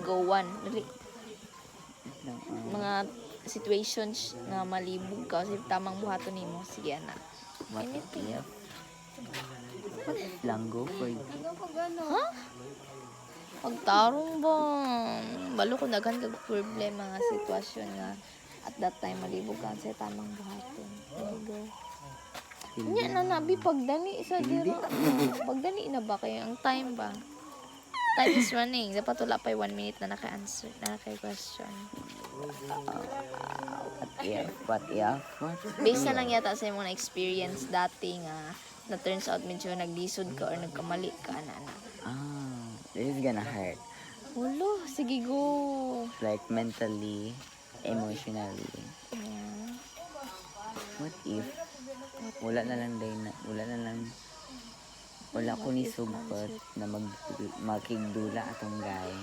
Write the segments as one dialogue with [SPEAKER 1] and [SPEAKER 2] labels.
[SPEAKER 1] go-on. Mga situations na malibog ka kasi tamang buhaton nimo. Sige na.
[SPEAKER 2] What
[SPEAKER 1] Anything.
[SPEAKER 2] if? What if lang go for you?
[SPEAKER 1] Ha? Pagtarong ba? Balo ko daghan kag problema nga sitwasyon nga at that time malibog ka sa tamang buhaton. Go. Nya na nabi pagdani sa dira. Pagdani na ba kayo ang time ba? Time is running. Dapat wala pa 1 minute na naka-answer, na naka-question.
[SPEAKER 2] What if?
[SPEAKER 1] Based na lang yata sa imong na-experience dati nga na turns out medyo naglisod ka or nagkamali ka na.
[SPEAKER 2] This is gonna hurt.
[SPEAKER 1] Hulo, sige go.
[SPEAKER 2] Like mentally, emotionally.
[SPEAKER 1] Yeah.
[SPEAKER 2] What if? Wala ko ni sugpot na makigdula atong guy.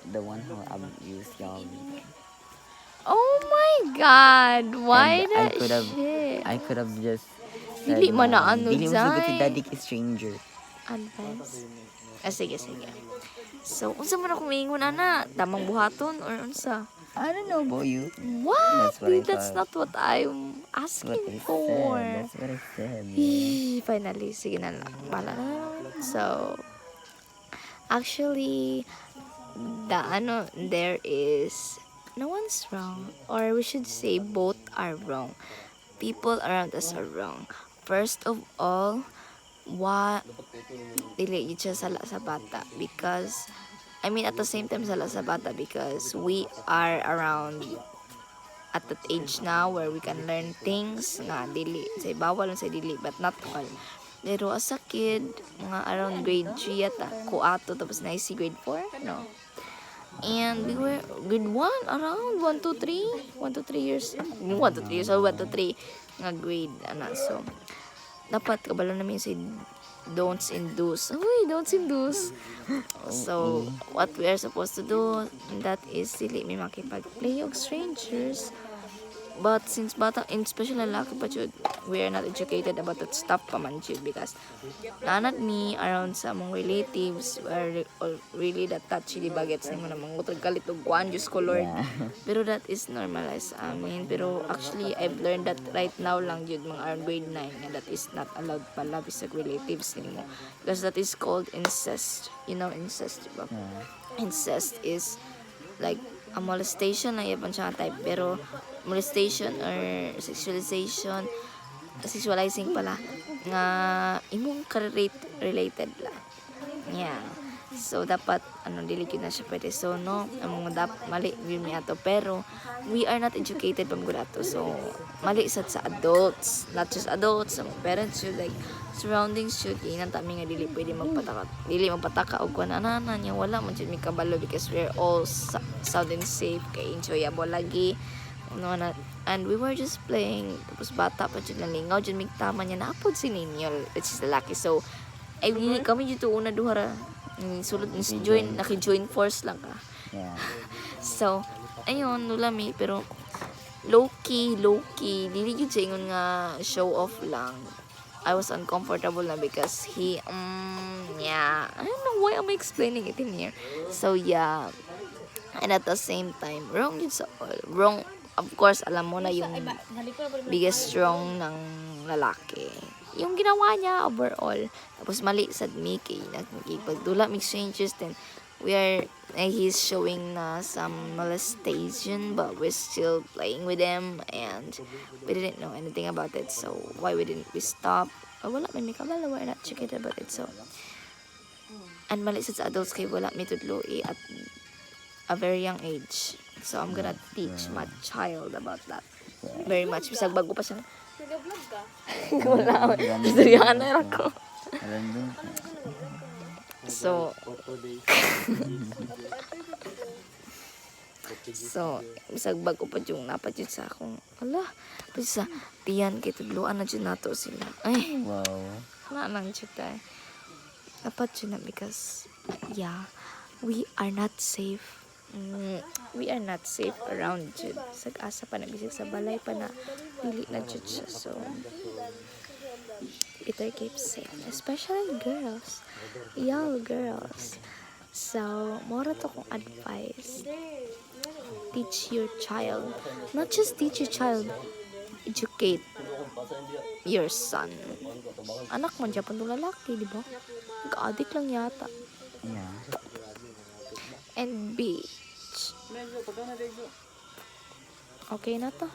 [SPEAKER 2] The one who abused y'all.
[SPEAKER 1] Oh my God! Why
[SPEAKER 2] And
[SPEAKER 1] that shit?
[SPEAKER 2] I could have just
[SPEAKER 1] Dili man na ano,
[SPEAKER 2] Dili mo sugot si
[SPEAKER 1] Zay.
[SPEAKER 2] daddy kay stranger.
[SPEAKER 1] Advice? Sige. So, unsa man ako maingon ana? Tamang buhaton or unsa?
[SPEAKER 2] I don't know about you.
[SPEAKER 1] What?
[SPEAKER 2] That's what I
[SPEAKER 1] That's
[SPEAKER 2] thought.
[SPEAKER 1] not what I'm
[SPEAKER 2] That's what
[SPEAKER 1] asking
[SPEAKER 2] I
[SPEAKER 1] for.
[SPEAKER 2] said. That's what I said.
[SPEAKER 1] Finally, sige na lang. Bala na lang. So, actually, there is no one's wrong. Or we should say both are wrong. People around us are wrong. First of all, dili yun siya sala sa bata because at the same time sala sa bata because we are around at that age now where we can learn things na dili say bawal sa dili but not all. Pero as a kid, mga around grade 3 yata, ko ato tapos na si grade 4, no? And we were grade 1 around 1 to 3 years 1 to 3 years old, 1 to 3 nga grade so dapat kabalo namin si don'ts induce. So what we are supposed to do, that is dili may makipag-play og strangers. But since bata, in special lalaki pa jud, we are not educated about that stuff pa man jud because nanat ni around sa among relatives are really that touchy di bagets nimo na mangutog kalit og kuan Diyos ko Lord. Pero that is normalized pero actually I've learned that right now lang jud mga around grade 9 and that is not allowed pala bisag relatives nimo because that is called incest. You know incest, diba? Incest is like a molestation na yapan siya type pero molestation or sexualizing pala nga imong related lang. Yeah. So dapat dili gyud na siya pwede. So no, among mali gyud mi ato pero we are not educated pamgud ato. So mali sad sa adults, not just adults, some parents should like surroundings should inan ta mi nga dili pwede magpataka og kuan ana nya wala man jud mi kabalo because we're all sound and safe kay enjoyable lagi and we were just playing tapos bata pa jud nalingaw jud mig tama niya naapod si Ninyol which is lalaki so kami jud una duha sulod ni naki-join force lang ka so ayun nulami pero low key dili jud sa ingon nga show off lang. I was uncomfortable na because he I don't know why am I explaining it in here. So yeah, and at the same time wrong of course alam mo na yung biggest wrong ng lalaki yung ginawa niya overall tapos mali sad mi kay nagpagdula mix changes then he's showing na some molestation but we're still playing with him and we didn't know anything about it so why didn't we stop wala may kabalo we're not educated about it so and mali sad sa adults kay wala may tudlo at a very young age so I'm gonna teach my child about that very much bisag bago pa siya nag-vlog ka wala istoryahan na ako so bisag bago pa yung napat yun sa akong sa tiyan kay tudloan na dyan nato sila ay
[SPEAKER 2] wow
[SPEAKER 1] wala lang dyan tayo dapat yun na because we are not safe around jud sag asa pa na bisag sa balay pa na dili na jud siya so better keep safe especially girls So, mora to kong advice. Teach your child. Not just teach your child. Educate your son. Anak mo, Japan to lalaki, di ba? Nag-addict lang yata.
[SPEAKER 2] Yeah.
[SPEAKER 1] And beach. Okay na to.